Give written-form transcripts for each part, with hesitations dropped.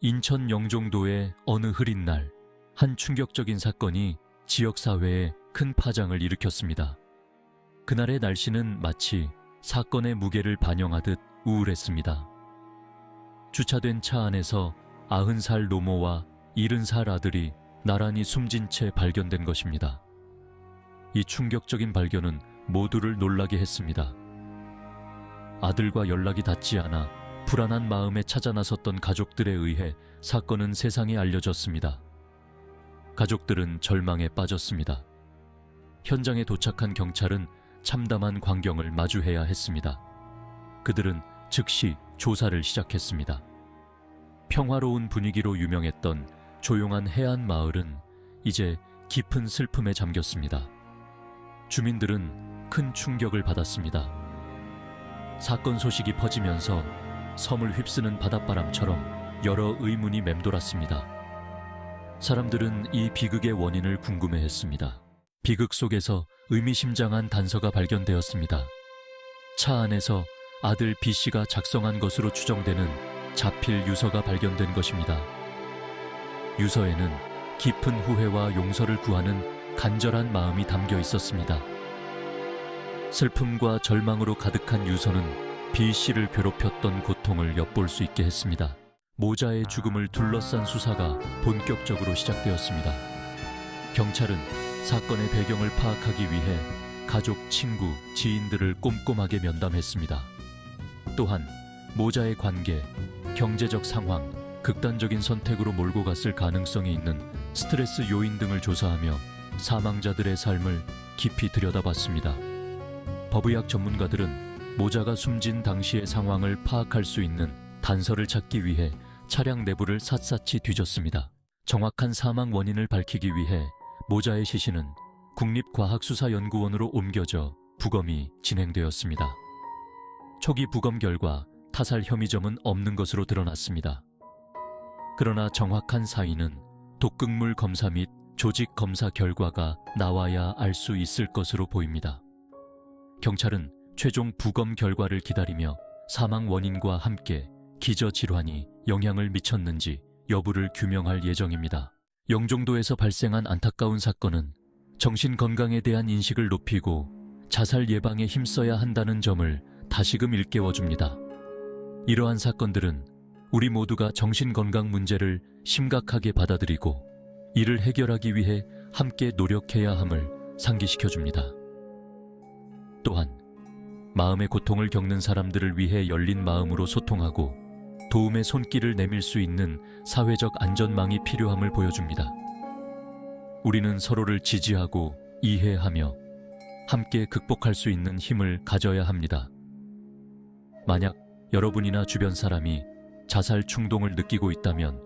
인천 영종도의 어느 흐린 날, 한 충격적인 사건이 지역사회에 큰 파장을 일으켰습니다. 그날의 날씨는 마치 사건의 무게를 반영하듯 우울했습니다. 주차된 차 안에서 90살 노모와 70살 아들이 나란히 숨진 채 발견된 것입니다. 이 충격적인 발견은 모두를 놀라게 했습니다. 아들과 연락이 닿지 않아 불안한 마음에 찾아 나섰던 가족들에 의해 사건은 세상에 알려졌습니다. 가족들은 절망에 빠졌습니다. 현장에 도착한 경찰은 참담한 광경을 마주해야 했습니다. 그들은 즉시 조사를 시작했습니다. 평화로운 분위기로 유명했던 조용한 해안 마을은 이제 깊은 슬픔에 잠겼습니다. 주민들은 큰 충격을 받았습니다. 사건 소식이 퍼지면서 섬을 휩쓰는 바닷바람처럼 여러 의문이 맴돌았습니다. 사람들은 이 비극의 원인을 궁금해했습니다. 비극 속에서 의미심장한 단서가 발견되었습니다. 차 안에서 아들 B씨가 작성한 것으로 추정되는 자필 유서가 발견된 것입니다. 유서에는 깊은 후회와 용서를 구하는 간절한 마음이 담겨 있었습니다. 슬픔과 절망으로 가득한 유서는 B씨를 괴롭혔던 고통을 엿볼 수 있게 했습니다. 모자의 죽음을 둘러싼 수사가 본격적으로 시작되었습니다. 경찰은 사건의 배경을 파악하기 위해 가족, 친구, 지인들을 꼼꼼하게 면담했습니다. 또한 모자의 관계, 경제적 상황, 극단적인 선택으로 몰고 갔을 가능성이 있는 스트레스 요인 등을 조사하며 사망자들의 삶을 깊이 들여다봤습니다. 법의학 전문가들은 모자가 숨진 당시의 상황을 파악할 수 있는 단서를 찾기 위해 차량 내부를 샅샅이 뒤졌습니다. 정확한 사망 원인을 밝히기 위해 모자의 시신은 국립과학수사연구원으로 옮겨져 부검이 진행되었습니다. 초기 부검 결과 타살 혐의점은 없는 것으로 드러났습니다. 그러나 정확한 사인은 독극물 검사 및 조직 검사 결과가 나와야 알 수 있을 것으로 보입니다. 경찰은 최종 부검 결과를 기다리며 사망 원인과 함께 기저질환이 영향을 미쳤는지 여부를 규명할 예정입니다. 영종도에서 발생한 안타까운 사건은 정신건강에 대한 인식을 높이고 자살 예방에 힘써야 한다는 점을 다시금 일깨워줍니다. 이러한 사건들은 우리 모두가 정신건강 문제를 심각하게 받아들이고 이를 해결하기 위해 함께 노력해야 함을 상기시켜줍니다. 또한 마음의 고통을 겪는 사람들을 위해 열린 마음으로 소통하고 도움의 손길을 내밀 수 있는 사회적 안전망이 필요함을 보여줍니다. 우리는 서로를 지지하고 이해하며 함께 극복할 수 있는 힘을 가져야 합니다. 만약 여러분이나 주변 사람이 자살 충동을 느끼고 있다면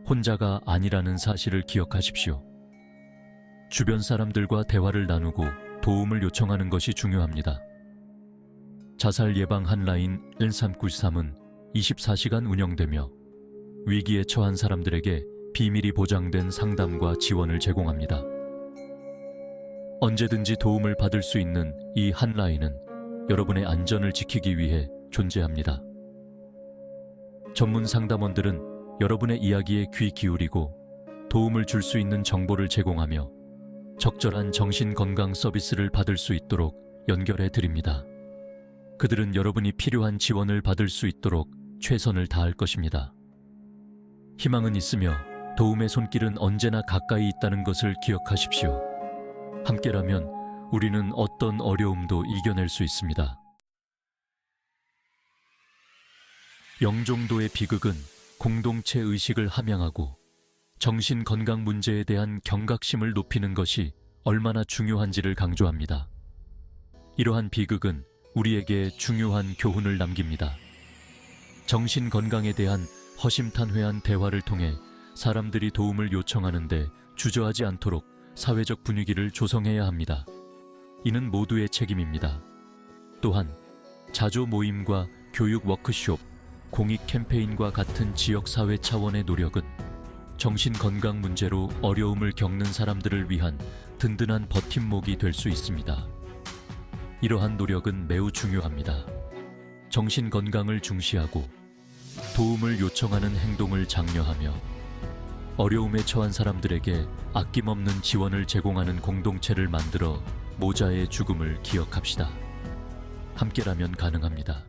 혼자가 아니라는 사실을 기억하십시오. 주변 사람들과 대화를 나누고 도움을 요청하는 것이 중요합니다. 자살 예방 한라인 1393은 24시간 운영되며 위기에 처한 사람들에게 비밀이 보장된 상담과 지원을 제공합니다. 언제든지 도움을 받을 수 있는 이 한라인은 여러분의 안전을 지키기 위해 존재합니다. 전문 상담원들은 여러분의 이야기에 귀 기울이고 도움을 줄 수 있는 정보를 제공하며 적절한 정신건강 서비스를 받을 수 있도록 연결해 드립니다. 그들은 여러분이 필요한 지원을 받을 수 있도록 최선을 다할 것입니다. 희망은 있으며 도움의 손길은 언제나 가까이 있다는 것을 기억하십시오. 함께라면 우리는 어떤 어려움도 이겨낼 수 있습니다. 영종도의 비극은 공동체 의식을 함양하고 정신건강 문제에 대한 경각심을 높이는 것이 얼마나 중요한지를 강조합니다. 이러한 비극은 우리에게 중요한 교훈을 남깁니다. 정신건강에 대한 허심탄회한 대화를 통해 사람들이 도움을 요청하는데 주저하지 않도록 사회적 분위기를 조성해야 합니다. 이는 모두의 책임입니다. 또한 자조 모임과 교육 워크숍, 공익 캠페인과 같은 지역사회 차원의 노력은 정신건강 문제로 어려움을 겪는 사람들을 위한 든든한 버팀목이 될 수 있습니다. 이러한 노력은 매우 중요합니다. 정신건강을 중시하고 도움을 요청하는 행동을 장려하며 어려움에 처한 사람들에게 아낌없는 지원을 제공하는 공동체를 만들어 모자의 죽음을 기억합시다. 함께라면 가능합니다.